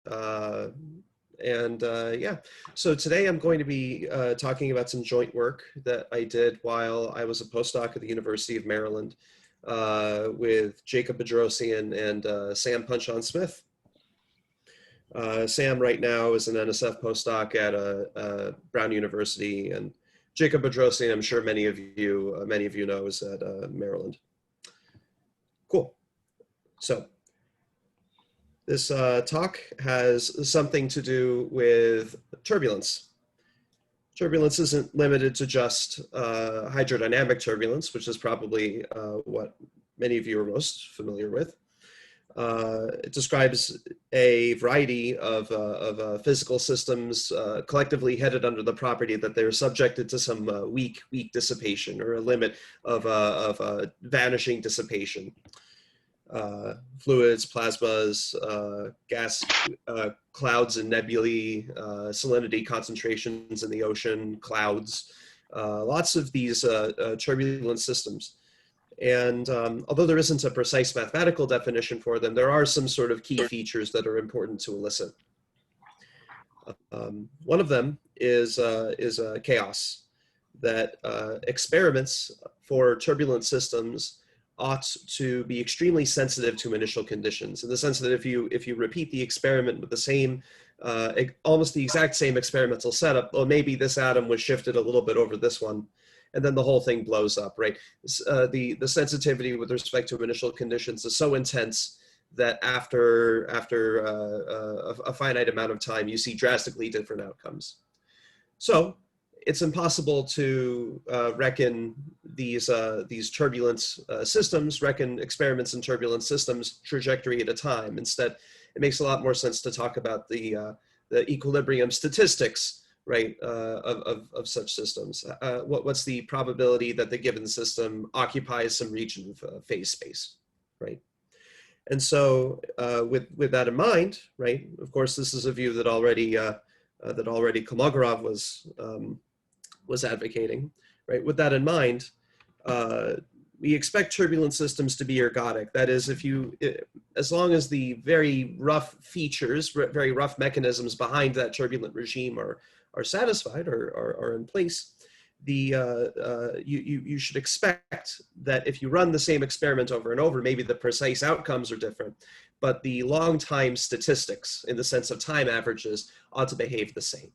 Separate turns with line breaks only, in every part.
Yeah, so today I'm going to be talking about some joint work that I did while I was a postdoc at the University of Maryland with Jacob Bedrossian and Sam Punshon-Smith. Sam right now is an NSF postdoc at Brown University, and Jacob Bedrossian, I'm sure many of you know, is at Maryland. Cool. So this talk has something to do with turbulence. Turbulence isn't limited to just hydrodynamic turbulence, which is probably what many of you are most familiar with. It describes a variety of physical systems collectively headed under the property that they're subjected to some weak dissipation, or a limit of vanishing dissipation. Fluids, plasmas, gas clouds and nebulae, salinity concentrations in the ocean, clouds, lots of these turbulent systems. And although there isn't a precise mathematical definition for them, there are some sort of key features that are important to elicit. One of them is chaos, that experiments for turbulent systems ought to be extremely sensitive to initial conditions, in the sense that if you repeat the experiment with the same, almost the exact same experimental setup, well, maybe this atom was shifted a little bit over this one, and then the whole thing blows up, right? The sensitivity with respect to initial conditions is so intense that after a finite amount of time, you see drastically different outcomes. So it's impossible to reckon these turbulent systems, reckon experiments in turbulent systems trajectory at a time. Instead, it makes a lot more sense to talk about the equilibrium statistics, right, of such systems. What's the probability that the given system occupies some region of phase space, right? And so with that in mind, right, of course, this is a view that already Kolmogorov was advocating, right? With that in mind, we expect turbulent systems to be ergodic. That is, as long as the very rough features, very rough mechanisms behind that turbulent regime are satisfied or are in place, you should expect that if you run the same experiment over and over, maybe the precise outcomes are different, but the long time statistics, in the sense of time averages, ought to behave the same.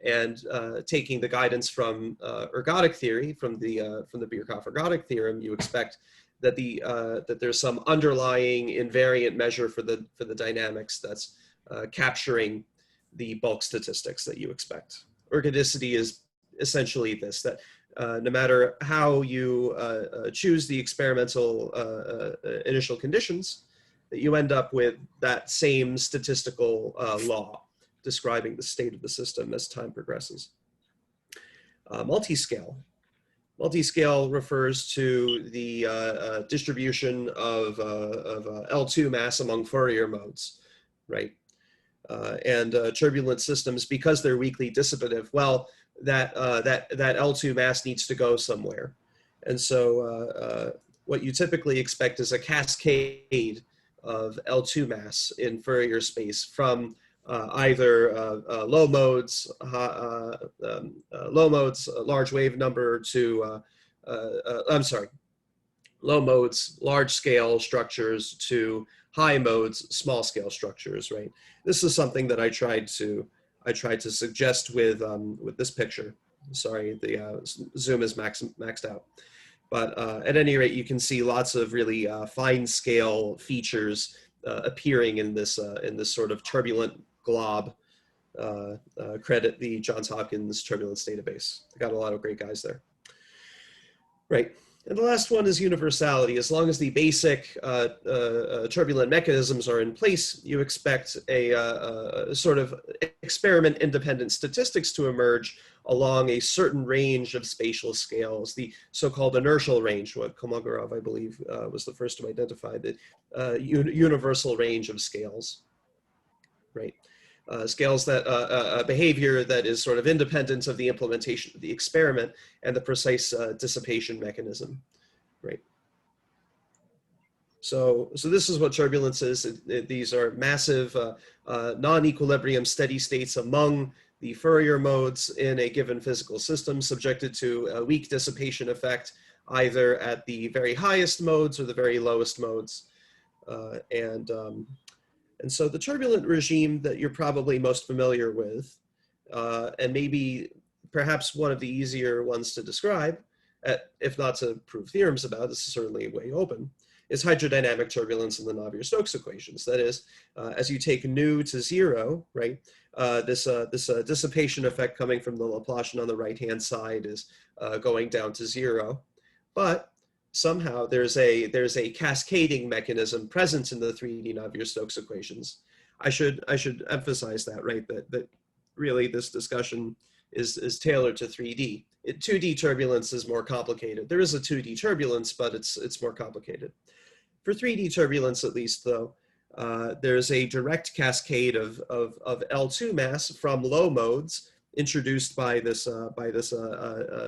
And taking the guidance from ergodic theory, from the Birkhoff ergodic theorem, you expect that that there's some underlying invariant measure for the dynamics that's capturing the bulk statistics that you expect. Ergodicity is essentially this: that no matter how you choose the experimental initial conditions, that you end up with that same statistical law describing the state of the system as time progresses. Multiscale. Multiscale refers to the distribution of L2 mass among Fourier modes, right? And turbulent systems, because they're weakly dissipative, well, that L2 mass needs to go somewhere. And so what you typically expect is a cascade of L2 mass in Fourier space from either low modes, large wave number, to low modes, large scale structures, to high modes, small scale structures, right? This is something that I tried to suggest with this picture. Sorry, the zoom is maxed out. But at any rate, you can see lots of really fine scale features appearing in this sort of turbulent glob. Credit the Johns Hopkins turbulence database. Got a lot of great guys there. Right. And the last one is universality. As long as the basic turbulent mechanisms are in place, you expect a sort of experiment-independent statistics to emerge along a certain range of spatial scales, the so-called inertial range, what Kolmogorov, I believe, was the first to identify, the universal range of scales, right? Scales that behavior that is sort of independent of the implementation of the experiment and the precise dissipation mechanism, right? So this is what turbulence is. These are massive non-equilibrium steady states among the Fourier modes in a given physical system, subjected to a weak dissipation effect, either at the very highest modes or the very lowest modes. And so the turbulent regime that you're probably most familiar with, and maybe perhaps one of the easier ones to describe, if not to prove theorems about, this is certainly way open, is hydrodynamic turbulence in the Navier-Stokes equations. That is, as you take nu to zero, right, this dissipation effect coming from the Laplacian on the right-hand side is going down to zero. But somehow there's a cascading mechanism present in the 3D Navier-Stokes equations. I should emphasize that, right, that really this discussion is tailored to 3D. 2D turbulence is more complicated. There is a 2D turbulence, but it's more complicated. For 3D turbulence, at least, though, there's a direct cascade of L2 mass from low modes introduced by this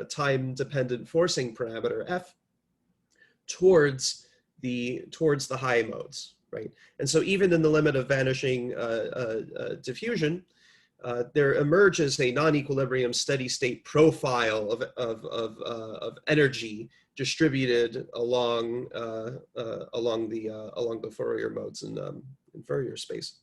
time-dependent forcing parameter F towards the high modes, right? And so even in the limit of vanishing diffusion, there emerges a non-equilibrium steady state profile of energy distributed along the Fourier modes in Fourier space.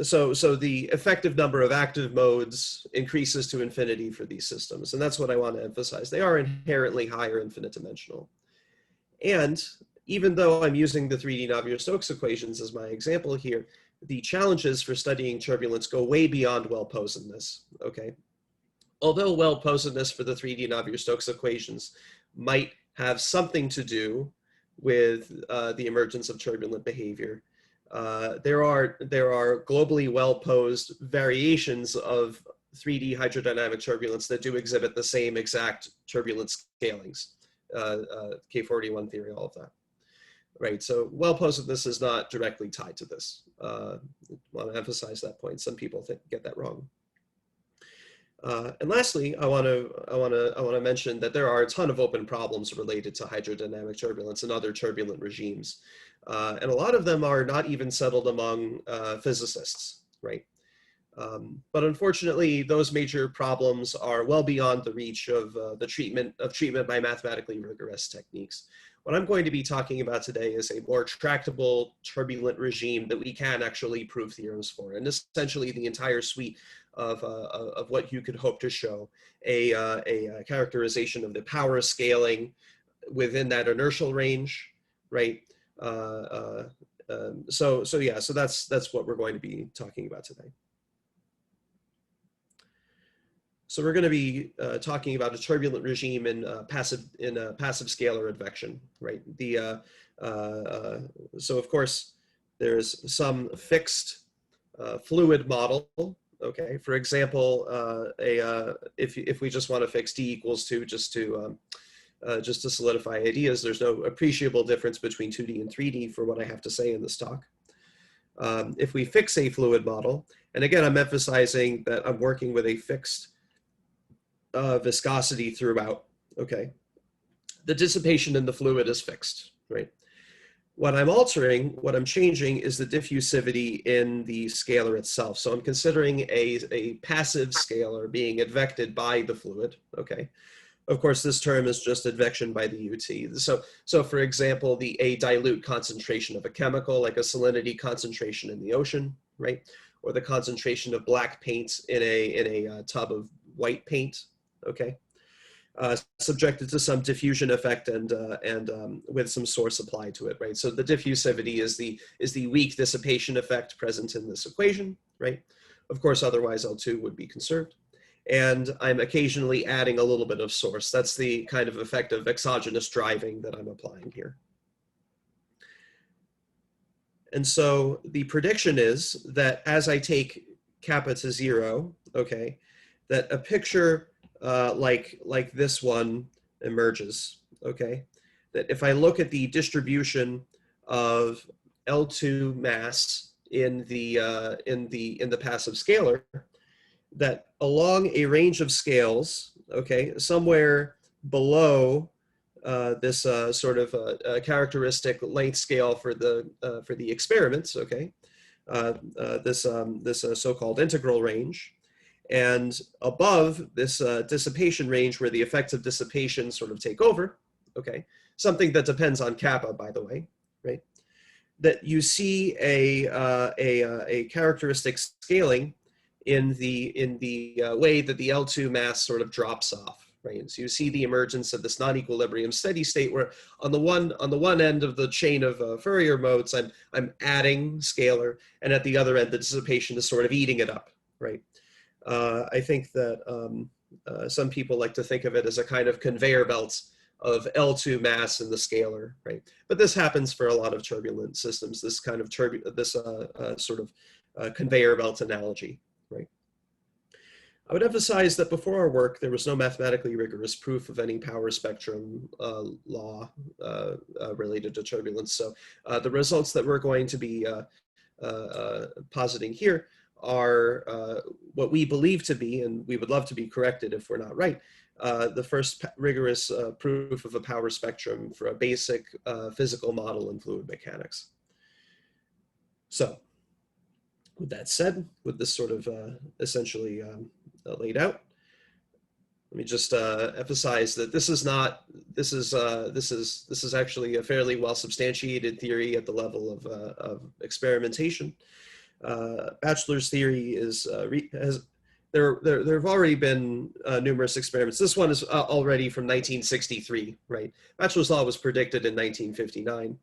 So the effective number of active modes increases to infinity for these systems, and that's what I want to emphasize. They are inherently higher infinite dimensional. And even though I'm using the 3D Navier-Stokes equations as my example here, the challenges for studying turbulence go way beyond well-posedness, okay? Although well-posedness for the 3D Navier-Stokes equations might have something to do with the emergence of turbulent behavior, there are globally well-posed variations of 3D hydrodynamic turbulence that do exhibit the same exact turbulence scalings, K41 theory, all of that. Right, so well-posedness is not directly tied to this. I want to emphasize that point. Some people get that wrong. And lastly, I want to mention that there are a ton of open problems related to hydrodynamic turbulence and other turbulent regimes, and a lot of them are not even settled among physicists, right? But unfortunately, those major problems are well beyond the reach of the treatment by mathematically rigorous techniques. What I'm going to be talking about today is a more tractable turbulent regime that we can actually prove theorems for, and essentially the entire suite of what you could hope to show, a characterization of the power scaling within that inertial range, right? So that's what we're going to be talking about today. So we're going to be talking about a turbulent regime in passive scalar advection, right? So of course there's some fixed fluid model. Okay, for example, if we just want to fix d equals 2 just to solidify ideas, there's no appreciable difference between 2D and 3D for what I have to say in this talk. If we fix a fluid model, and again, I'm emphasizing that I'm working with a fixed viscosity throughout, okay? The dissipation in the fluid is fixed, right? What I'm altering, what I'm changing is the diffusivity in the scalar itself. So I'm considering a passive scalar being advected by the fluid, okay? Of course, this term is just advection by the UT. So for example, a dilute concentration of a chemical, like a salinity concentration in the ocean, right? Or the concentration of black paint in a tub of white paint, okay? Subjected to some diffusion effect and with some source applied to it, right? So the diffusivity is the weak dissipation effect present in this equation, right? Of course, otherwise L2 would be conserved. And I'm occasionally adding a little bit of source. That's the kind of effect of exogenous driving that I'm applying here. And so the prediction is that as I take kappa to 0, okay, that a picture like this one emerges, okay? That if I look at the distribution of L2 mass in the passive scalar, that along a range of scales, okay, somewhere below this sort of characteristic length scale for the experiments, okay? This so-called integral range. And above this dissipation range where the effects of dissipation sort of take over, okay? Something that depends on kappa, by the way, right? That you see a characteristic scaling in the way that the L2 mass sort of drops off, right? So you see the emergence of this non-equilibrium steady state where on the one end of the chain of Fourier modes, I'm adding scalar, and at the other end, the dissipation is sort of eating it up, right? I think that some people like to think of it as a kind of conveyor belt of L2 mass in the scalar, right? But this happens for a lot of turbulent systems, this kind of sort of conveyor belt analogy, right? I would emphasize that before our work, there was no mathematically rigorous proof of any power spectrum law related to turbulence. So the results that we're going to be positing here are what we believe to be, and we would love to be corrected if we're not right, the first rigorous proof of a power spectrum for a basic physical model in fluid mechanics. So with that said, with this sort of essentially laid out, let me just emphasize that this is actually a fairly well substantiated theory at the level of experimentation. Batchelor's theory is there have already been numerous experiments. This one is already from 1963, right? Batchelor's law was predicted in 1959,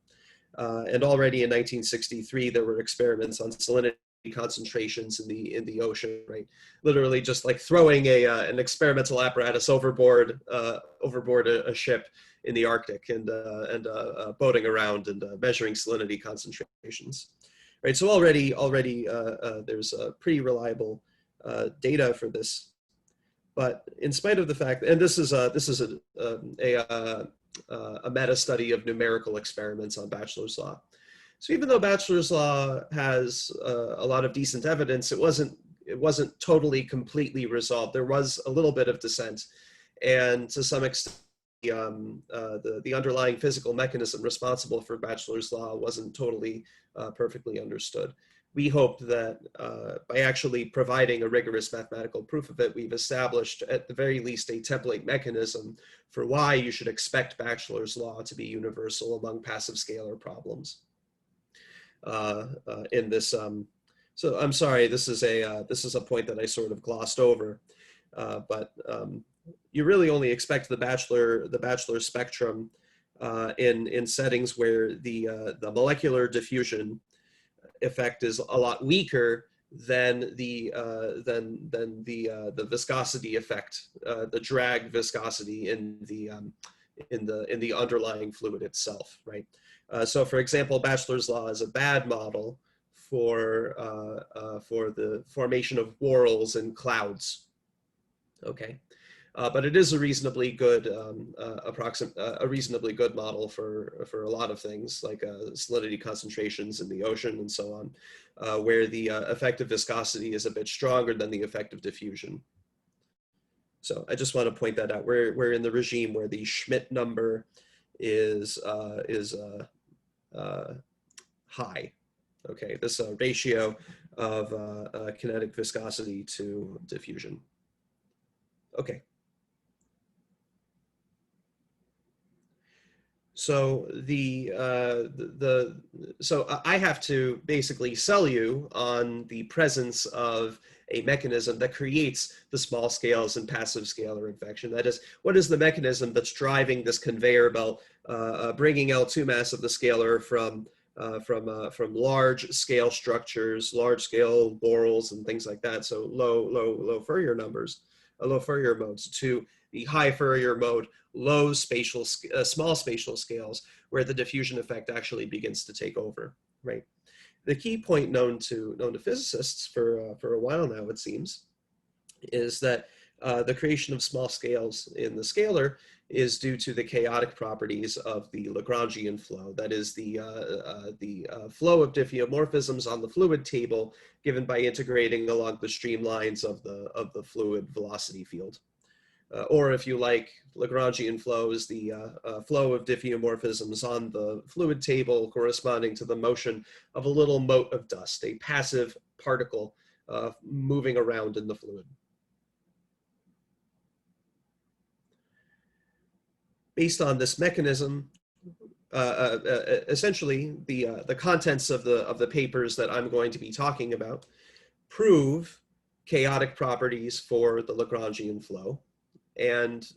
and already in 1963 there were experiments on salinity concentrations in the ocean, right? Literally just like throwing an experimental apparatus overboard a ship in the Arctic and boating around and measuring salinity concentrations. Right, so already there's pretty reliable data for this, but in spite of the fact, and this is a meta study of numerical experiments on Batchelor's law. So even though Batchelor's law has a lot of decent evidence, it wasn't totally completely resolved. There was a little bit of dissent, and to some extent, the underlying physical mechanism responsible for Batchelor's law wasn't totally perfectly understood. We hoped that by actually providing a rigorous mathematical proof of it, we've established at the very least a template mechanism for why you should expect Batchelor's law to be universal among passive scalar problems. In this, so I'm sorry, this is a point that I sort of glossed over, but you really only expect the Batchelor spectrum in settings where the molecular diffusion effect is a lot weaker than the viscosity effect, the drag viscosity in the underlying fluid itself, right? So, for example, Batchelor's law is a bad model for the formation of whorls and clouds. Okay. But it is a reasonably good model for a lot of things like salinity concentrations in the ocean and so on, where the effective viscosity is a bit stronger than the effective diffusion. So I just want to point that out. We're in the regime where the Schmidt number is high. Okay, this ratio of kinetic viscosity to diffusion. Okay. So so I have to basically sell you on the presence of a mechanism that creates the small scales and passive scalar advection. That is, what is the mechanism that's driving this conveyor belt, bringing L2 mass of the scalar from large scale structures, large scale borals and things like that. So low Fourier numbers, low Fourier modes, to the high Fourier mode, low spatial, small spatial scales, where the diffusion effect actually begins to take over, right? The key point known to physicists for a while now, it seems, is that the creation of small scales in the scalar is due to the chaotic properties of the Lagrangian flow. That is the flow of diffeomorphisms on the fluid table given by integrating along the streamlines of the fluid velocity field. or if you like, Lagrangian flow is the flow of diffeomorphisms on the fluid table corresponding to the motion of a little mote of dust, a passive particle moving around in the fluid. Based on this mechanism, essentially the contents of the papers that I'm going to be talking about prove chaotic properties for the Lagrangian flow. And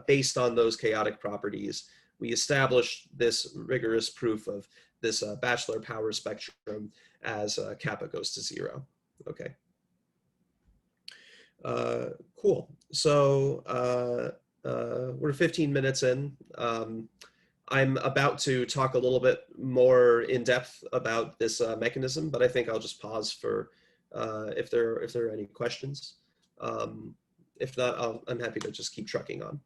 based on those chaotic properties, we established this rigorous proof of this Batchelor power spectrum as kappa goes to 0. Okay. Cool. So we're 15 minutes in. I'm about to talk a little bit more in depth about this mechanism, but I think I'll just pause for if there are any questions. If not, I'm happy to just keep trucking on.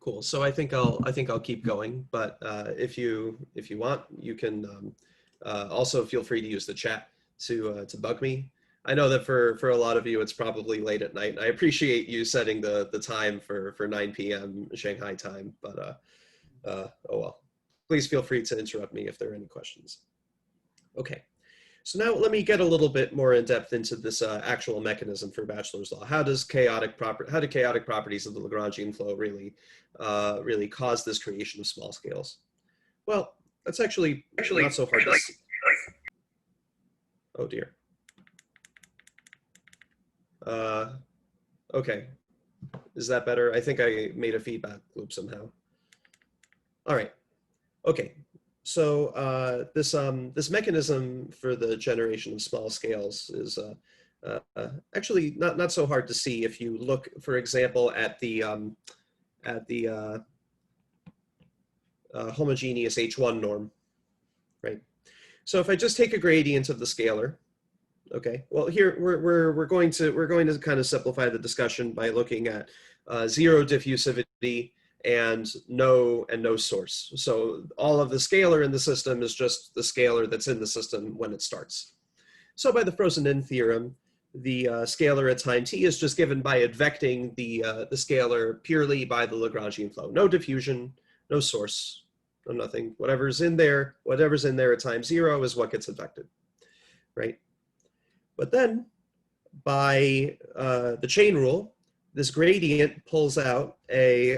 Cool. So I think I'll keep going, but if you want, you can also feel free to use the chat to bug me. I know that for a lot of you, it's probably late at night. I appreciate you setting the time for 9 p.m. Shanghai time, but oh well. Please feel free to interrupt me if there are any questions. Okay, so now let me get a little bit more in depth into this actual mechanism for Batchelor's law. How do chaotic properties of the Lagrangian flow really cause this creation of small scales? Well, that's actually not so hard to see. Oh dear. Okay, is that better? I think I made a feedback loop somehow. All right, okay. So this mechanism for the generation of small scales is actually not so hard to see if you look, for example, at the homogeneous H1 norm, right? So if I just take a gradient of the scalar. Okay, well here we're going to kind of simplify the discussion by looking at 0 diffusivity and no source. So all of the scalar in the system is just the scalar that's in the system when it starts. So by the frozen-in theorem, the scalar at time t is just given by advecting the scalar purely by the Lagrangian flow. No diffusion, no source, no nothing. Whatever's in there at time 0 is what gets advected, right? But then, by the chain rule, this gradient pulls out a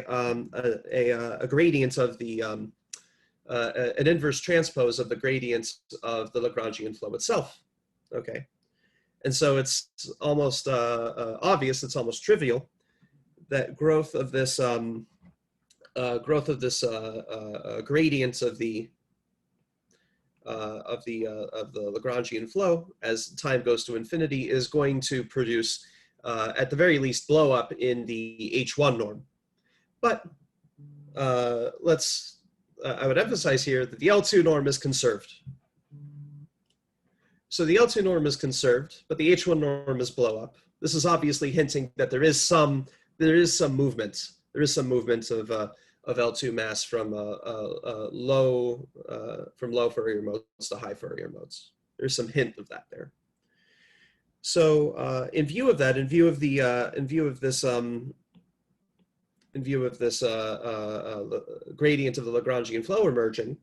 gradient of the an inverse transpose of the gradient of the Lagrangian flow itself. Okay, and so it's almost obvious, it's almost trivial that growth of this gradient of the Lagrangian flow as time goes to infinity is going to produce, at the very least, blow up in the H1 norm. But I would emphasize here that the L2 norm is conserved. So the L2 norm is conserved, but the H1 norm is blow up. This is obviously hinting that there is some movement. There is some movement of L2 mass from low Fourier modes to high Fourier modes. There's some hint of that there. So in view of that, in view of this gradient of the Lagrangian flow emerging,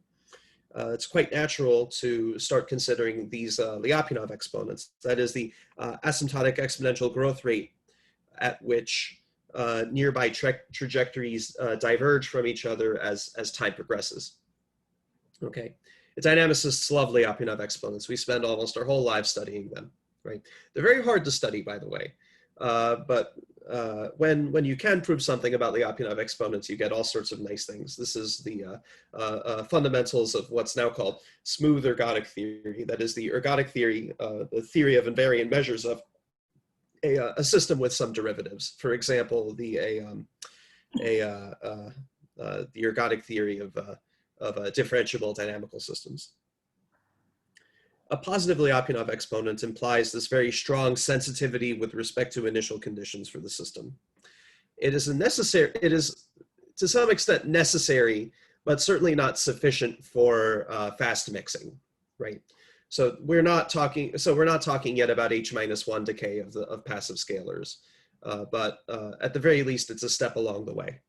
it's quite natural to start considering these Lyapunov exponents. That is the asymptotic exponential growth rate at which nearby trajectories diverge from each other as time progresses. Okay, the dynamicists love Lyapunov exponents. We spend almost our whole lives studying them, right? They're very hard to study, by the way, but when you can prove something about Lyapunov exponents, you get all sorts of nice things. This is the fundamentals of what's now called smooth ergodic theory. That is the ergodic theory, the theory of invariant measures of a system with some derivatives. For example, the ergodic theory of differentiable dynamical systems. A positive Lyapunov exponent implies this very strong sensitivity with respect to initial conditions for the system. It is to some extent necessary, but certainly not sufficient for fast mixing, right? So we're not talking yet about H-1 decay of passive scalars, but at the very least, it's a step along the way.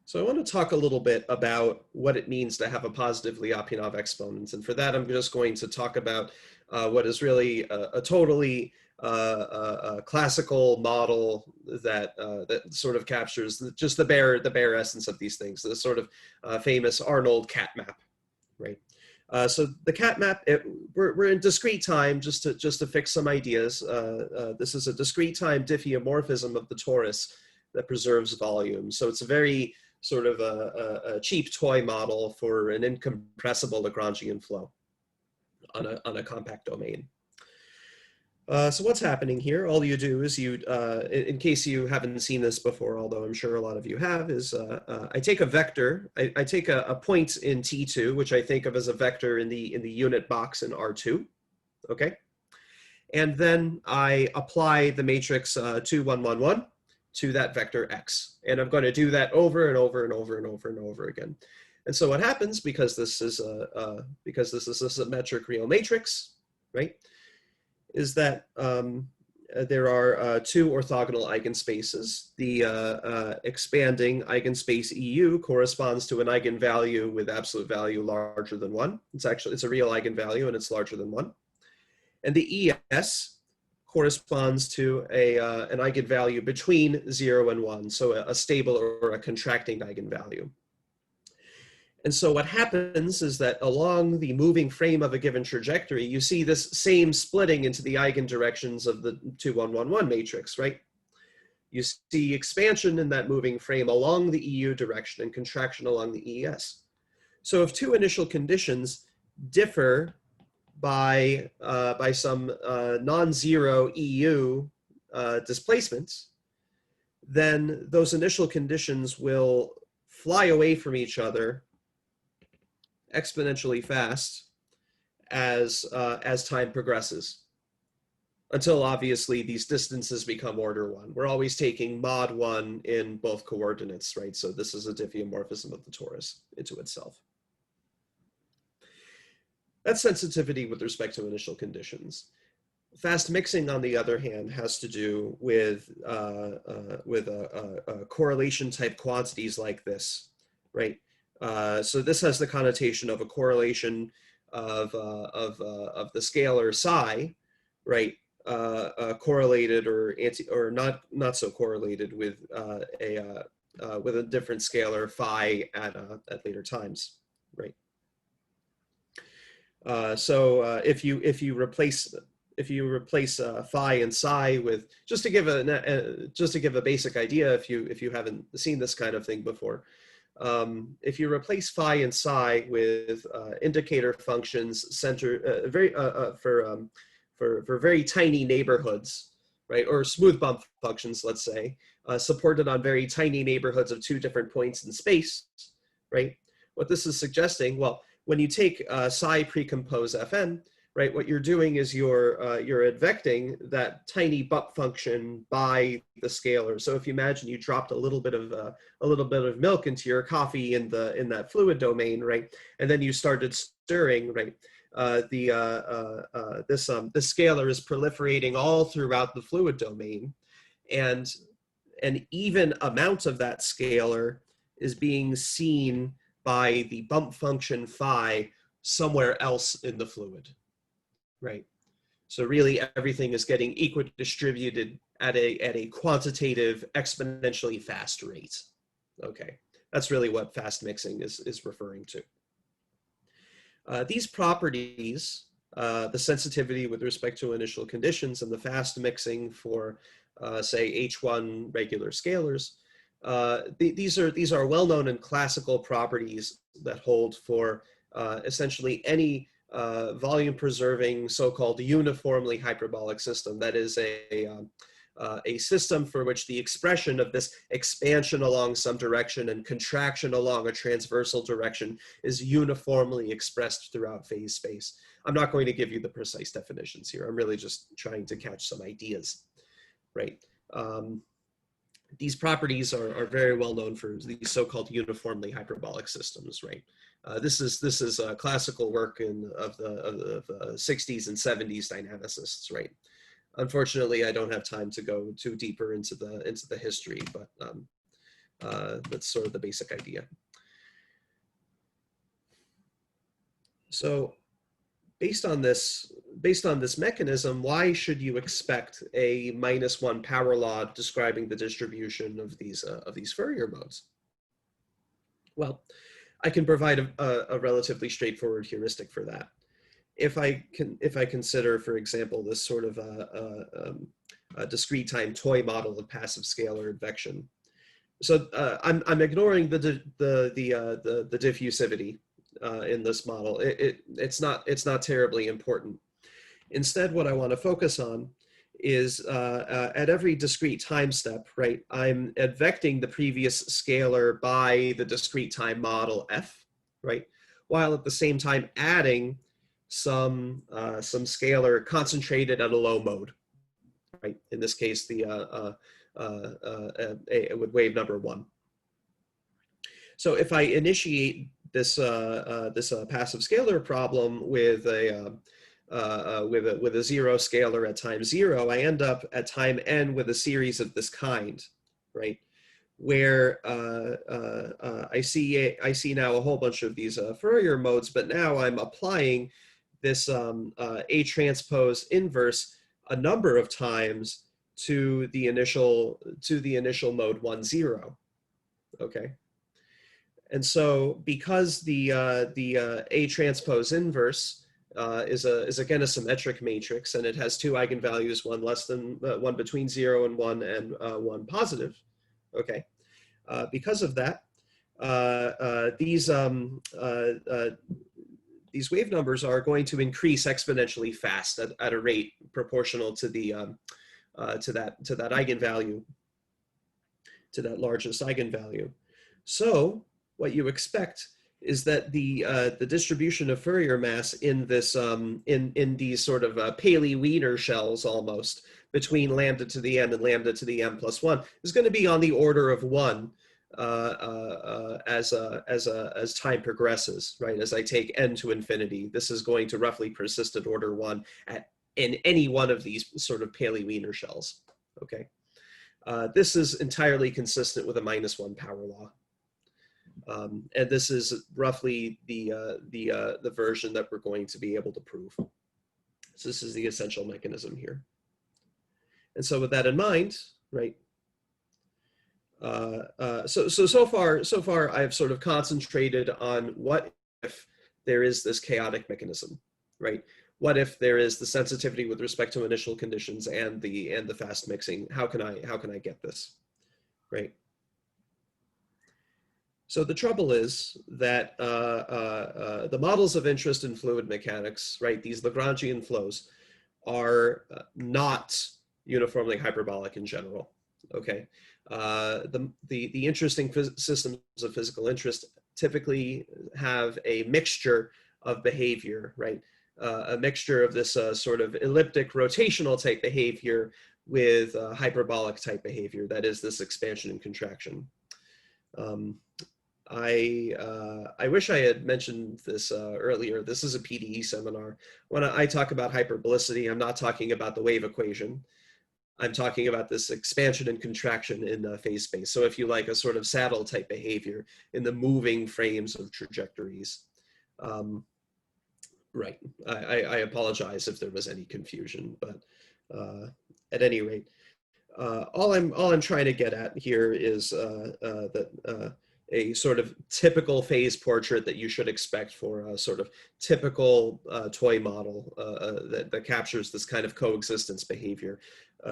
So I want to talk a little bit about what it means to have a positively Lyapunov exponent. And for that, I'm just going to talk about what is really a totally classical model that sort of captures just the bare essence of these things, the sort of famous Arnold cat map, right? So the cat map, we're in discrete time, just to fix some ideas. This is a discrete time diffeomorphism of the torus that preserves volume. So it's a very sort of a cheap toy model for an incompressible Lagrangian flow on a compact domain. So what's happening here? All you do is in case you haven't seen this before, although I'm sure a lot of you have, is I take a vector, I take a point in T2, which I think of as a vector in the unit box in R2, okay? And then I apply the matrix 2, 1, 1, 1 to that vector X. And I'm going to do that over and over and over and over and over again. And so what happens, because this is a symmetric real matrix, right, is that there are two orthogonal eigenspaces. The expanding eigenspace EU corresponds to an eigenvalue with absolute value larger than 1. It's a real eigenvalue and it's larger than 1. And the ES corresponds to an eigenvalue between 0 and 1, so a stable or a contracting eigenvalue. And so what happens is that along the moving frame of a given trajectory, you see this same splitting into the eigendirections of the 2, 1, 1, 1 matrix, right? You see expansion in that moving frame along the EU direction and contraction along the ES. So if two initial conditions differ by some non-zero EU displacements, then those initial conditions will fly away from each other exponentially fast as time progresses, until obviously these distances become order 1. We're always taking mod 1 in both coordinates, right? So this is a diffeomorphism of the torus into itself. That's sensitivity with respect to initial conditions. Fast mixing, on the other hand, has to do with correlation type quantities like this, right? So this has the connotation of a correlation of the scalar psi, right? Correlated or not so correlated with a different scalar phi at later times, right? So if you replace phi and psi with, just to give a basic idea, if you haven't seen this kind of thing before, if you replace phi and psi with indicator functions for very tiny neighborhoods, right, or smooth bump functions, let's say, supported on very tiny neighborhoods of two different points in space, right? What this is suggesting, well, when you take psi precompose Fn, right, what you're doing is you're advecting that tiny bump function by the scalar. So if you imagine you dropped a little bit of milk into your coffee in that fluid domain, right, and then you started stirring, right, this scalar is proliferating all throughout the fluid domain, and an even amount of that scalar is being seen by the bump function phi somewhere else in the fluid, right? So really everything is getting equidistributed at a quantitative, exponentially fast rate. Okay, that's really what fast mixing is referring to. These properties, the sensitivity with respect to initial conditions and the fast mixing for, say, H1 regular scalars, these are well-known and classical properties that hold for essentially any volume-preserving so-called uniformly hyperbolic system. That is a system for which the expression of this expansion along some direction and contraction along a transversal direction is uniformly expressed throughout phase space. I'm not going to give you the precise definitions here. I'm really just trying to catch some ideas, right? these properties are very well known for these so-called uniformly hyperbolic systems, right? This is classical work of the 60s and 70s dynamicists, right? Unfortunately, I don't have time to go too deeper into the history, but that's sort of the basic idea. So based on this mechanism, why should you expect a -1 power law describing the distribution of these Fourier modes? Well, I can provide a relatively straightforward heuristic for that. If I consider, for example, this sort of a discrete time toy model of passive scalar advection. So I'm ignoring the diffusivity in this model. It's not terribly important. Instead, what I want to focus on is at every discrete time step, right? I'm advecting the previous scalar by the discrete time model f, right? While at the same time adding some scalar concentrated at a low mode, right? In this case, with wave number 1. So if I initiate this passive scalar problem with a zero scalar at time 0, I end up at time n with a series of this kind, right? Where I see now a whole bunch of these Fourier modes, but now I'm applying this A transpose inverse a number of times to the initial mode 1, 0. Okay. And so because the A transpose inverse is again a symmetric matrix, and it has 2 eigenvalues, one between 0 and 1 and 1 positive. Okay. Because of that, these wave numbers are going to increase exponentially fast at a rate proportional to the to that eigenvalue, to that largest eigenvalue. So what you expect is that the distribution of Fourier mass in this in these sort of Paley-Wiener shells almost between lambda to the n and lambda to the m plus 1 is going to be on the order of 1 as time progresses, right? As I take n to infinity, this is going to roughly persist at order 1 in any one of these sort of Paley-Wiener shells. Okay, this is entirely consistent with a -1 power law. And this is roughly the version that we're going to be able to prove. So this is the essential mechanism here. And so with that in mind, right? So far I've sort of concentrated on what if there is this chaotic mechanism, right? What if there is the sensitivity with respect to initial conditions and the fast mixing? How can I get this, right? So the trouble is that the models of interest in fluid mechanics, right, these Lagrangian flows, are not uniformly hyperbolic in general. Okay, the interesting systems of physical interest typically have a mixture of behavior, right? A mixture of this sort of elliptic rotational type behavior with hyperbolic type behavior, that is this expansion and contraction. I wish I had mentioned this earlier. This is a PDE seminar. When I talk about hyperbolicity, I'm not talking about the wave equation. I'm talking about this expansion and contraction in phase space. So if you like, a sort of saddle type behavior in the moving frames of trajectories. Right, I apologize if there was any confusion, but at any rate, all I'm trying to get at here is that a sort of typical phase portrait that you should expect for a sort of typical toy model that captures this kind of coexistence behavior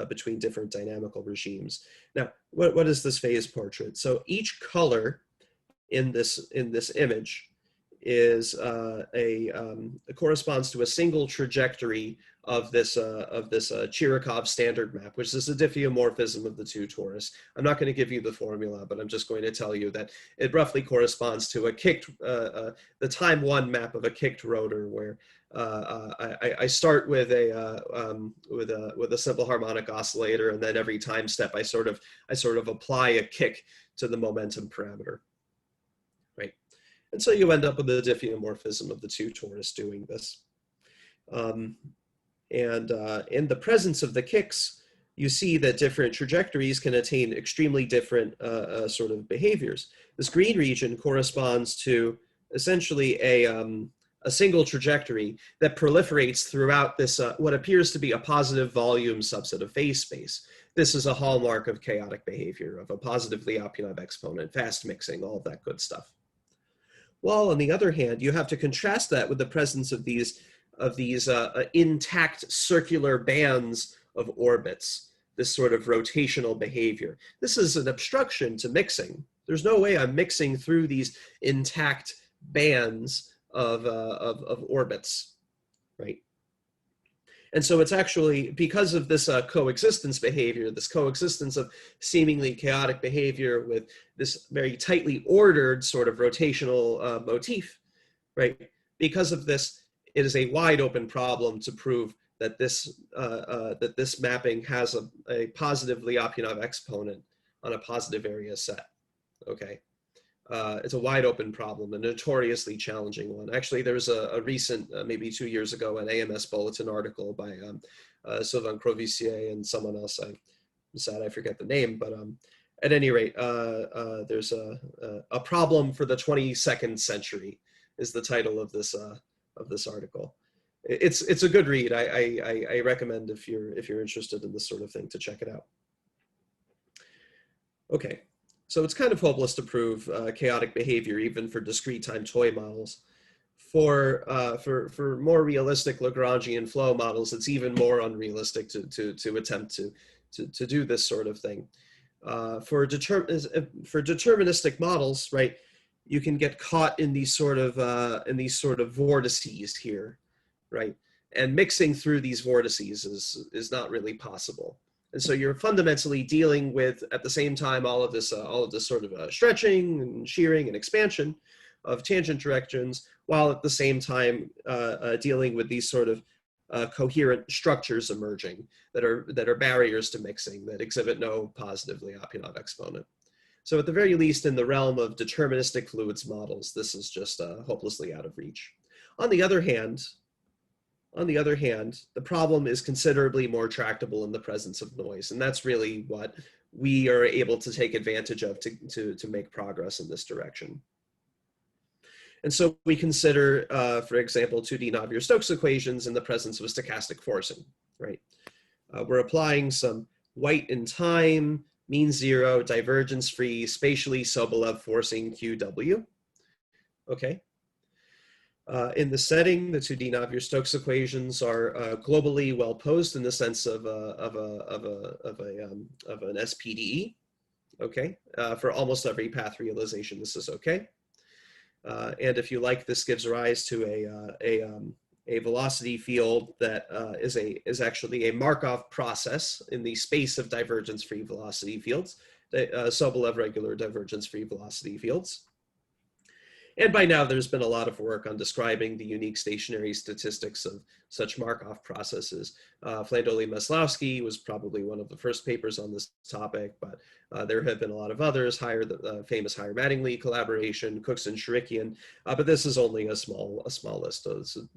between different dynamical regimes. Now, what is this phase portrait? So each color in this image is corresponds to a single trajectory of this Chirikov standard map, which is a diffeomorphism of the two torus. I'm not going to give you the formula, but I'm just going to tell you that it roughly corresponds to a kicked, the time 1 map of a kicked rotor, where I start with a simple harmonic oscillator, and then every time step I sort of apply a kick to the momentum parameter, right? And so you end up with the diffeomorphism of the two torus doing this. In the presence of the kicks, you see that different trajectories can attain extremely different sort of behaviors. This green region corresponds to essentially a single trajectory that proliferates throughout this, what appears to be a positive volume subset of phase space. This is a hallmark of chaotic behavior, of a positive Lyapunov exponent, fast mixing, all of that good stuff. While on the other hand, you have to contrast that with the presence of these intact circular bands of orbits, this sort of rotational behavior. This is an obstruction to mixing. There's no way I'm mixing through these intact bands of orbits, right? And so it's actually because of this coexistence behavior, this coexistence of seemingly chaotic behavior with this very tightly ordered sort of rotational motif, right? Because of this, it is a wide open problem to prove that this mapping has a positive Lyapunov exponent on a positive area set, okay? It's a wide open problem, a notoriously challenging one. Actually, there was a recent, maybe 2 years ago, an AMS Bulletin article by Sylvain Crovissier and someone else. I'm sad I forget the name, but at any rate, there's a problem for the 22nd century is the title of this article. It's a good read. I recommend if you're interested in this sort of thing to check it out. Okay. So it's kind of hopeless to prove chaotic behavior even for discrete time toy models. For more realistic Lagrangian flow models, it's even more unrealistic to attempt to do this sort of thing. For deterministic models, right, you can get caught in these sort of vortices here, right, and mixing through these vortices is not really possible. And so you're fundamentally dealing with, at the same time, all of this sort of stretching and shearing and expansion of tangent directions, while at the same time dealing with these sort of coherent structures emerging that are barriers to mixing, that exhibit no positive Lyapunov exponent. So at the very least, in the realm of deterministic fluids models, this is just hopelessly out of reach. On the other hand, the problem is considerably more tractable in the presence of noise, and that's really what we are able to take advantage of to make progress in this direction. And so we consider, for example, 2D Navier-Stokes equations in the presence of a stochastic forcing, right? We're applying some white in time, mean zero, divergence-free, spatially Sobolev forcing QW, okay? In the setting, the 2D Navier-Stokes equations are globally well posed in the sense of an SPDE. Okay, for almost every path realization, this is okay. And if you like, this gives rise to a velocity field that is actually a Markov process in the space of divergence-free velocity fields, Sobolev regular divergence-free velocity fields. And by now, there's been a lot of work on describing the unique stationary statistics of such Markov processes. Flandoli-Maslowski was probably one of the first papers on this topic, but there have been a lot of others, the famous Higher-Mattingly collaboration, Cooks and Shirikian, but this is only a small list.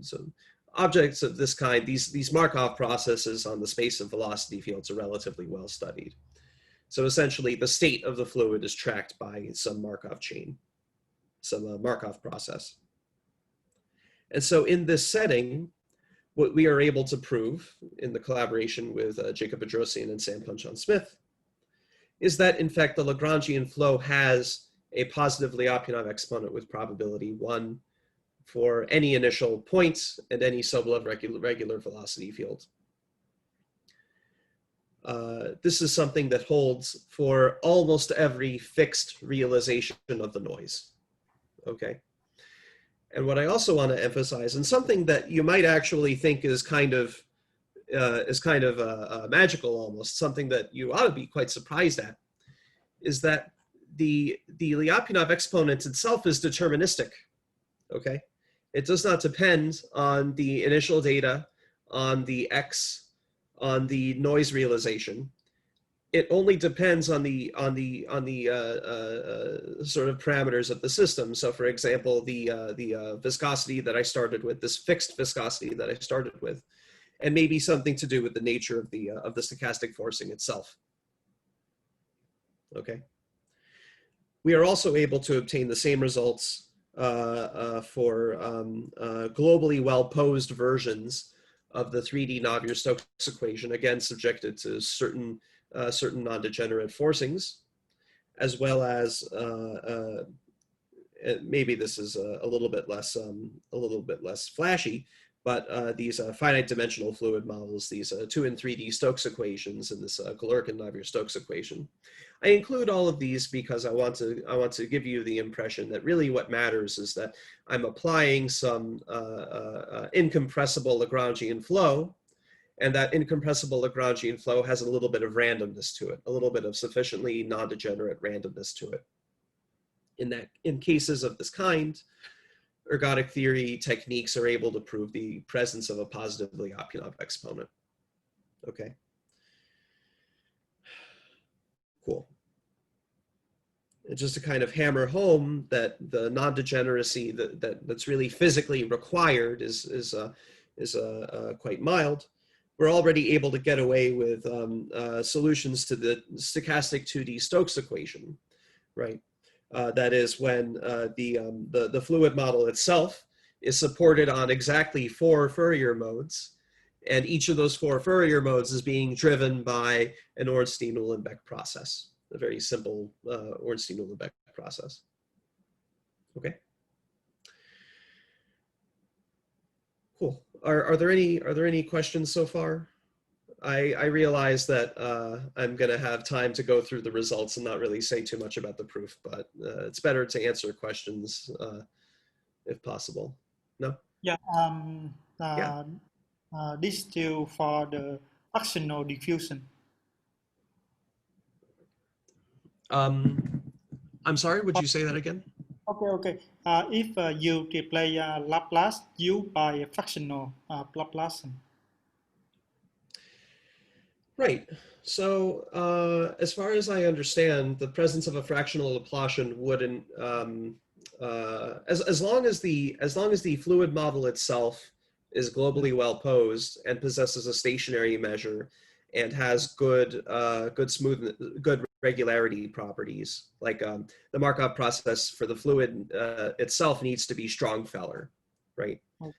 So objects of this kind, these Markov processes on the space of velocity fields are relatively well studied. So essentially, the state of the fluid is tracked by some Markov chain, some Markov process. And so in this setting, what we are able to prove in the collaboration with Jacob Bedrossian and Sam Punshon-Smith is that, in fact, the Lagrangian flow has a positive Lyapunov exponent with probability 1 for any initial point and any Sobolev regular velocity field. This is something that holds for almost every fixed realization of the noise. Okay. And what I also want to emphasize, and something that you might actually think is kind of magical almost, something that you ought to be quite surprised at, is that the Lyapunov exponent itself is deterministic. Okay. It does not depend on the initial data, on the X, on the noise realization. It only depends on the sort of parameters of the system. So, for example, the viscosity that I started with, this fixed viscosity that I started with, and maybe something to do with the nature of the stochastic forcing itself. Okay. We are also able to obtain the same results for globally well-posed versions of the 3D Navier-Stokes equation, again subjected to certain non-degenerate forcings, as well as maybe this is a little bit less flashy, but these finite dimensional fluid models, these 2 and 3D Stokes equations, and this caloric and Navier-Stokes equation. I include all of these because I want to give you the impression that really what matters is that I'm applying some incompressible Lagrangian flow, and that incompressible Lagrangian flow has a little bit of randomness to it, a little bit of sufficiently non-degenerate randomness to it. In cases of this kind, ergodic theory techniques are able to prove the presence of a positively Lyapunov exponent. Okay. Cool. And just to kind of hammer home that the non-degeneracy that's really physically required is quite mild, we're already able to get away with solutions to the stochastic 2D Stokes equation, right? That is when the fluid model itself is supported on exactly 4 Fourier modes, and each of those 4 Fourier modes is being driven by an Ornstein-Uhlenbeck process, a very simple Ornstein-Uhlenbeck process. Okay. Cool. Are there any questions so far? I realize that I'm going to have time to go through the results and not really say too much about the proof, but it's better to answer questions if possible. No?
Yeah.
Yeah.
This still for the fractional diffusion.
I'm sorry, would you say that again?
Okay. If you replace Laplace U by fractional Laplacian.
Right. So as far as I understand, the presence of a fractional Laplacian wouldn't, as long as the fluid model itself is globally well posed and possesses a stationary measure and has good regularity properties, like the Markov process for the fluid itself needs to be Strong-Feller, right? Okay.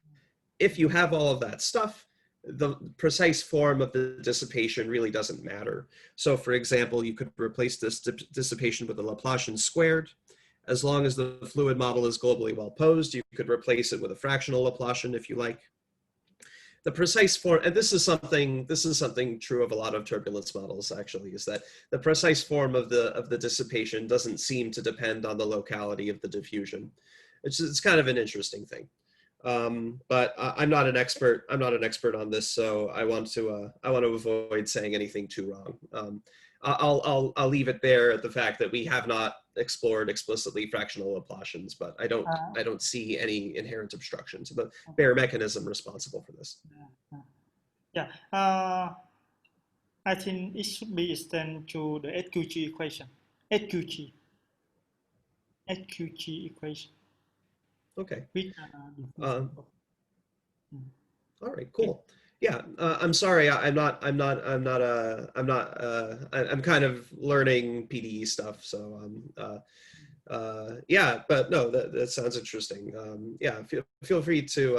If you have all of that stuff, the precise form of the dissipation really doesn't matter. So for example, you could replace this dissipation with a Laplacian squared. As long as the fluid model is globally well posed, you could replace it with a fractional Laplacian if you like. The precise form, and this is something true of a lot of turbulence models actually, is that the precise form of the dissipation doesn't seem to depend on the locality of the diffusion. It's kind of an interesting thing. But I'm not an expert on this, so I want to avoid saying anything too wrong. I'll leave it there at the fact that we have not explored explicitly fractional Laplacians, but I don't see any inherent obstruction to the bare mechanism responsible for this.
Yeah, I think it should be extended to the SQG equation. SQG equation.
Okay. All right. Cool. Yeah. I'm sorry. I'm kind of learning PDE stuff. So yeah. But no, that sounds interesting. Yeah. Feel free to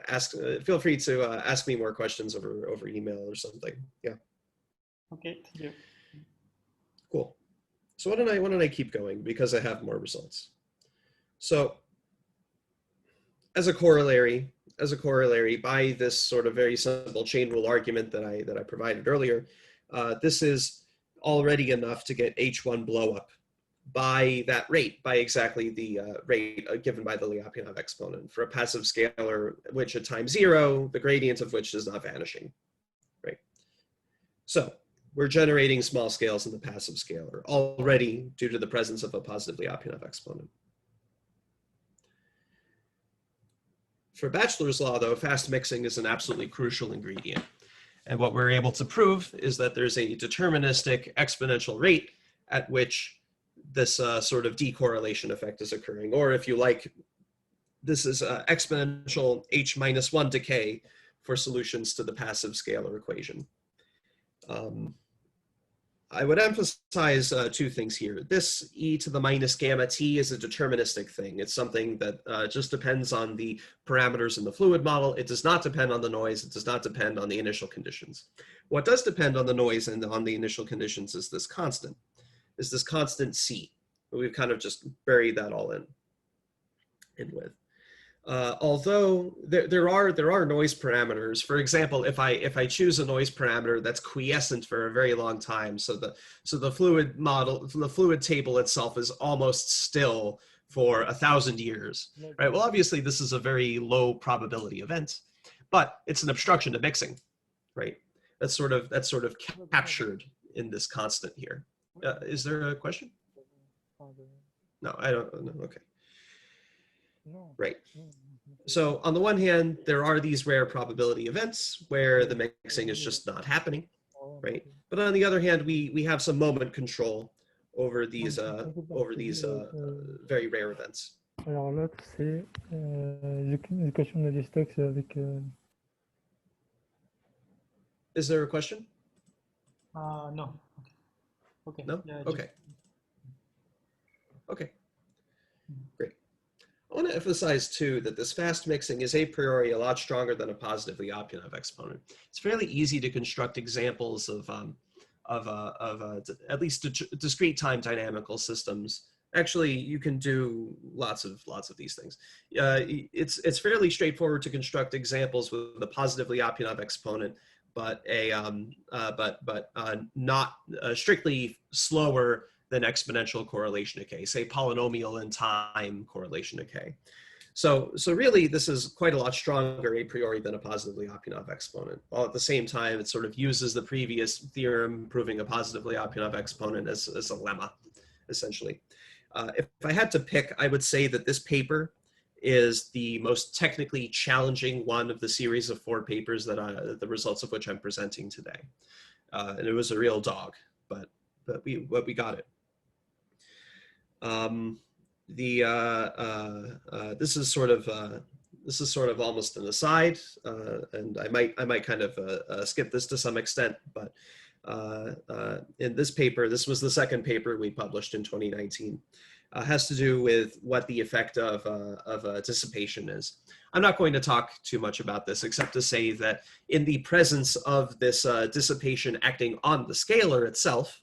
ask me more questions over email or something. Yeah.
Okay. Thank you.
Cool. So why don't I keep going because I have more results. So as a corollary, by this sort of very simple chain rule argument that I provided earlier, this is already enough to get H1 blow up by that rate, by exactly the rate given by the Lyapunov exponent for a passive scalar, which at time 0, the gradient of which is not vanishing, right? So we're generating small scales in the passive scalar already due to the presence of a positive Lyapunov exponent. For Batchelor's law, though, fast mixing is an absolutely crucial ingredient. And what we're able to prove is that there's a deterministic exponential rate at which this sort of decorrelation effect is occurring. Or if you like, this is exponential h-1 decay for solutions to the passive scalar equation. I would emphasize two things here. This e to the minus gamma t is a deterministic thing. It's something that just depends on the parameters in the fluid model. It does not depend on the noise. It does not depend on the initial conditions. What does depend on the noise and on the initial conditions is this constant c. We've kind of just buried that all in with. Although there are noise parameters. For example, if I choose a noise parameter that's quiescent for a very long time, so the fluid model, the fluid table itself is almost still for 1,000 years, right? Well, obviously this is a very low probability event, but it's an obstruction to mixing, right? That's sort of captured in this constant here. Is there a question? No, I don't know. Okay. Right. So on the one hand, there are these rare probability events where the mixing is just not happening, right? But on the other hand, we have some moment control over these very rare events.
Alors l'autre, c'est l'équation de Navier-Stokes avec...
Is there a question?
No. Okay.
No?
Yeah,
Okay. Okay. Great. I want to emphasize too that this fast mixing is a priori a lot stronger than a positively Lyapunov exponent. It's fairly easy to construct examples of at least discrete time dynamical systems. Actually, you can do lots of these things. It's fairly straightforward to construct examples with a positively Lyapunov exponent, but not strictly slower than exponential correlation decay, say polynomial in time correlation decay. So really, this is quite a lot stronger a priori than a positively Lyapunov exponent. While at the same time, it sort of uses the previous theorem proving a positively Lyapunov exponent as a lemma, essentially. If I had to pick, I would say that this paper is the most technically challenging one of the series of 4 papers that the results of which I'm presenting today. And it was a real dog, but we got it. This is sort of almost an aside, and I might kind of skip this to some extent, but in this paper, this was the second paper we published in 2019, has to do with what the effect of dissipation is. I'm not going to talk too much about this, except to say that in the presence of this dissipation acting on the scalar itself,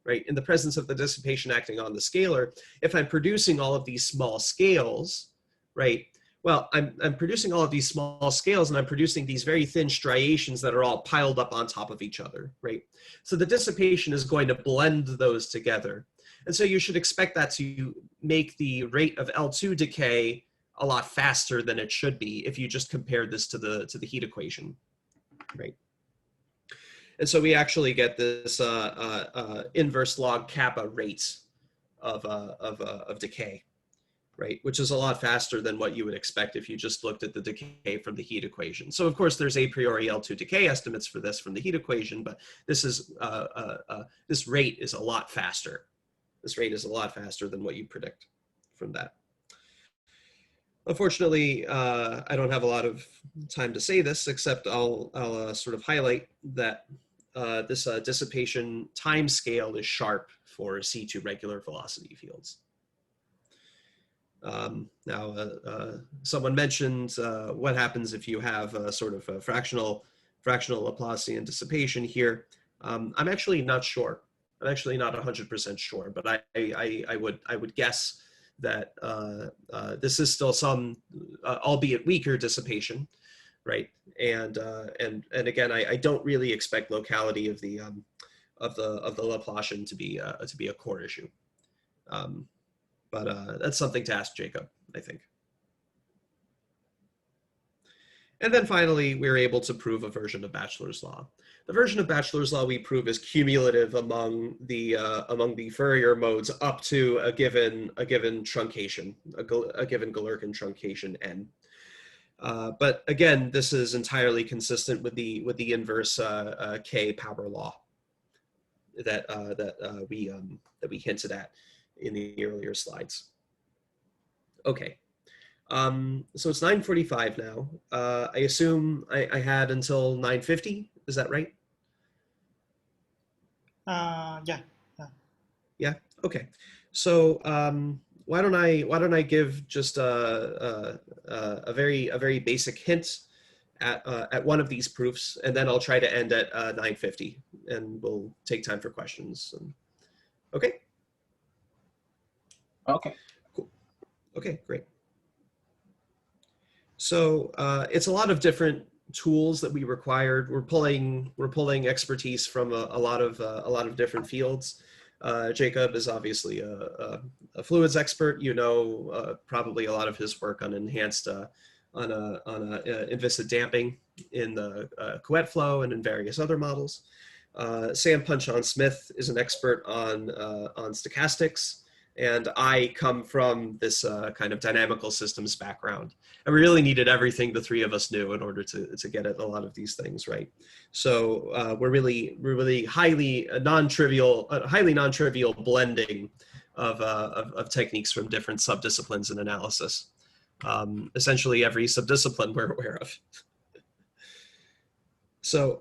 right, in the presence of the dissipation acting on the scalar, if I'm producing all of these small scales, right, well, I'm producing all of these small scales and I'm producing these very thin striations that are all piled up on top of each other, right? So the dissipation is going to blend those together. And so you should expect that to make the rate of L2 decay a lot faster than it should be if you just compared this to the heat equation, right? And so we actually get this inverse log kappa rate of decay, right? Which is a lot faster than what you would expect if you just looked at the decay from the heat equation. So of course there's a priori L2 decay estimates for this from the heat equation, but this is this rate is a lot faster. This rate is a lot faster than what you predict from that. Unfortunately, I don't have a lot of time to say this, except I'll sort of highlight that this dissipation time scale is sharp for C2 regular velocity fields. Now, someone mentioned what happens if you have a sort of a fractional Laplacian dissipation here. I'm actually not sure. I'm actually not 100% sure, but I would guess that this is still some, albeit weaker, dissipation, right? And again, I don't really expect locality of the Laplacian to be a core issue, but that's something to ask Jacob, I think. And then finally, we were able to prove a version of Batchelor's law. The version of Batchelor's law we prove is cumulative among the Fourier modes up to a given truncation, a given Galerkin truncation n. But again, this is entirely consistent with the inverse K power law that we hinted at in the earlier slides. Okay, so it's 9:45 now. I assume I had until 9:50. Is that right?
Yeah.
Yeah. Okay. So why don't I give just a very basic hint at one of these proofs, and then I'll try to end at 9:50, and we'll take time for questions. Okay.
Okay.
Cool. Okay. Great. So it's a lot of different tools that we required. We're pulling expertise from a lot of different fields. Jacob is obviously a fluids expert. You know probably a lot of his work on enhanced inviscid damping in the Couette flow and in various other models. Sam Punshon-Smith is an expert on stochastics, and I come from this kind of dynamical systems background. And we really needed everything the three of us knew in order to get at a lot of these things, right? So we're really highly non-trivial blending of techniques from different subdisciplines in analysis. Essentially every subdiscipline we're aware of. So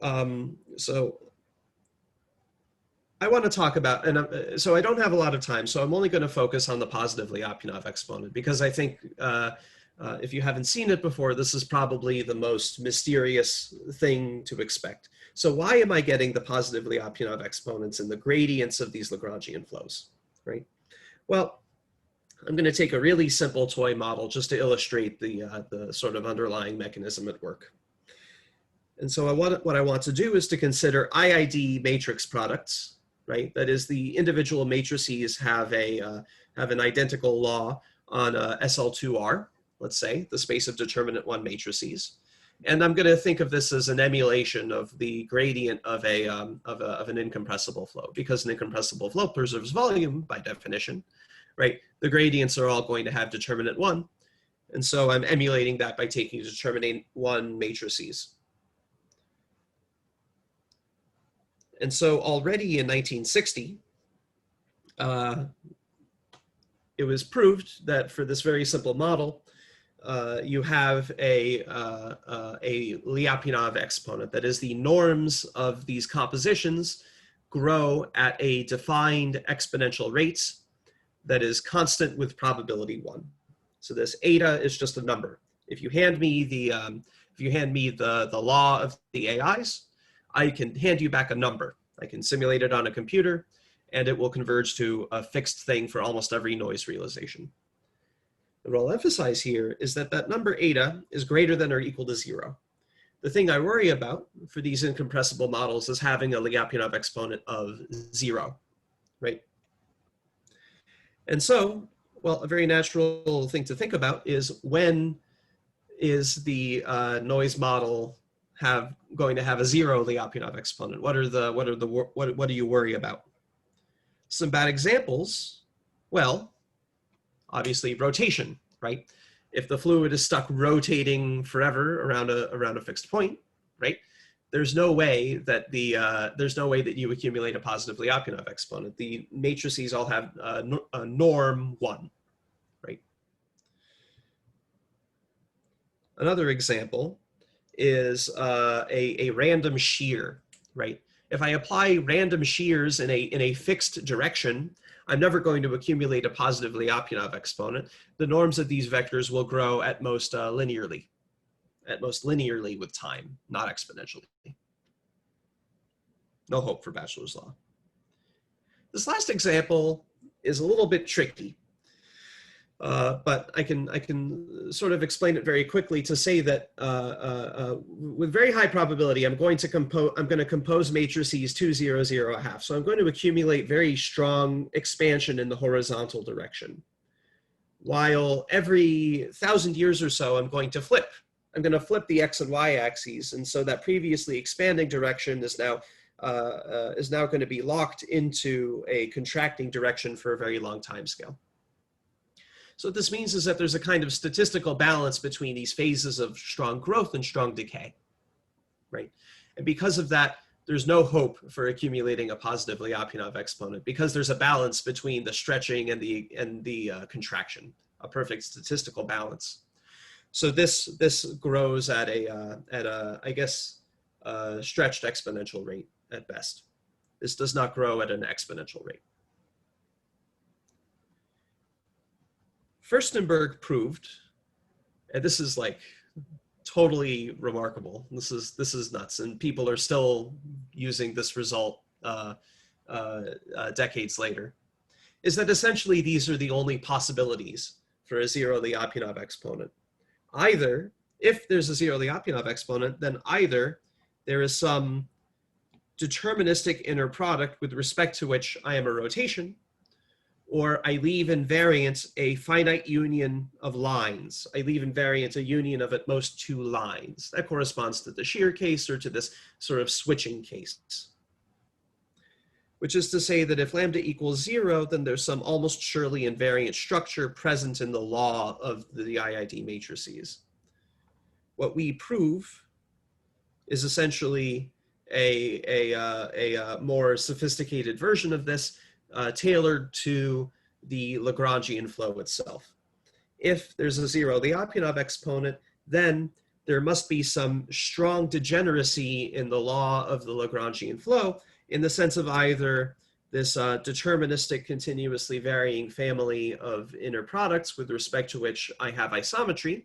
I want to talk about, and so I don't have a lot of time, so I'm only going to focus on the positive Lyapunov exponent, because I think if you haven't seen it before, this is probably the most mysterious thing to expect. So why am I getting the positive Lyapunov exponents in the gradients of these Lagrangian flows, right? Well, I'm going to take a really simple toy model just to illustrate the sort of underlying mechanism at work. And so what I want to do is to consider IID matrix products, right? That is, the individual matrices have an identical law on SL2R, let's say, the space of determinant one matrices. And I'm going to think of this as an emulation of the gradient of an incompressible flow, because an incompressible flow preserves volume by definition, right? The gradients are all going to have determinant one. And so I'm emulating that by taking determinant one matrices. And so already in 1960, it was proved that for this very simple model, you have a Lyapunov exponent. That is, the norms of these compositions grow at a defined exponential rate that is constant with probability 1. So this eta is just a number. If you hand me the law of the AIs, I can hand you back a number. I can simulate it on a computer, and it will converge to a fixed thing for almost every noise realization. And what I'll emphasize here is that that number eta is greater than or equal to 0. The thing I worry about for these incompressible models is having a Lyapunov exponent of 0, right? And so, well, a very natural thing to think about is, when is the noise model going to have a 0 Lyapunov exponent? What do you worry about? Some bad examples, well, obviously rotation, right? If the fluid is stuck rotating forever around a fixed point, right? There's no way that you accumulate a positive Lyapunov exponent. The matrices all have a norm 1, right? Another example is a random shear, right? If I apply random shears in a fixed direction, I'm never going to accumulate a positive Lyapunov exponent. The norms of these vectors will grow at most linearly with time, not exponentially. No hope for Batchelor's law. This last example is a little bit tricky. But I can sort of explain it very quickly to say that with very high probability, I'm going to compose matrices 2, 0, 0, a half. So I'm going to accumulate very strong expansion in the horizontal direction. While every 1,000 years or so, I'm going to flip. I'm going to flip the x and y axes, and so that previously expanding direction is now going to be locked into a contracting direction for a very long time scale. So what this means is that there's a kind of statistical balance between these phases of strong growth and strong decay, right? And because of that, there's no hope for accumulating a positive Lyapunov exponent because there's a balance between the stretching and the contraction, a perfect statistical balance. So this grows at a I guess stretched exponential rate at best. This does not grow at an exponential rate. Furstenberg proved, and this is like totally remarkable. This is nuts, and people are still using this result decades later. Is that essentially these are the only possibilities for a zero Lyapunov exponent? Either, if there's a zero Lyapunov exponent, then either there is some deterministic inner product with respect to which I am a rotation, or I leave invariant a finite union of lines. I leave invariant a union of at most 2 lines. That corresponds to the shear case or to this sort of switching case. Which is to say that if lambda equals 0, then there's some almost surely invariant structure present in the law of the IID matrices. What we prove is essentially a more sophisticated version of this, tailored to the Lagrangian flow itself. If there's a zero Lyapunov exponent, then there must be some strong degeneracy in the law of the Lagrangian flow in the sense of either this deterministic continuously varying family of inner products with respect to which I have isometry,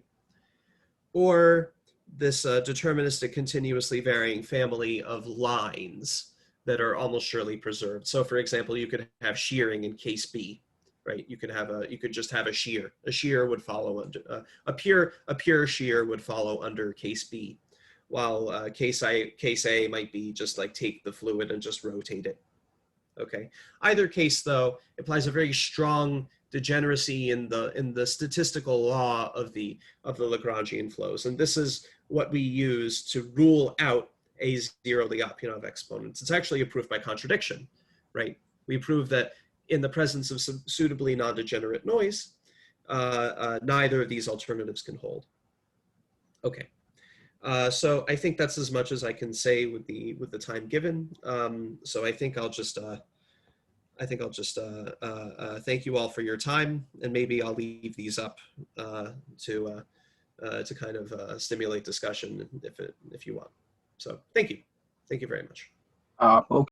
or this deterministic continuously varying family of lines that are almost surely preserved. So for example, you could have shearing in case B, right? You could just have a shear. A shear would follow under, a pure shear would follow under case B, while case A might be just like take the fluid and just rotate it, okay? Either case though, implies a very strong degeneracy in the statistical law of the Lagrangian flows. And this is what we use to rule out a zero Lyapunov exponents. It's actually a proof by contradiction, right? We prove that in the presence of suitably non-degenerate noise, neither of these alternatives can hold. Okay, so I think that's as much as I can say with the time given. So I think I'll just thank you all for your time, and maybe I'll leave these up to kind of stimulate discussion if you want. So thank you very much.
Okay.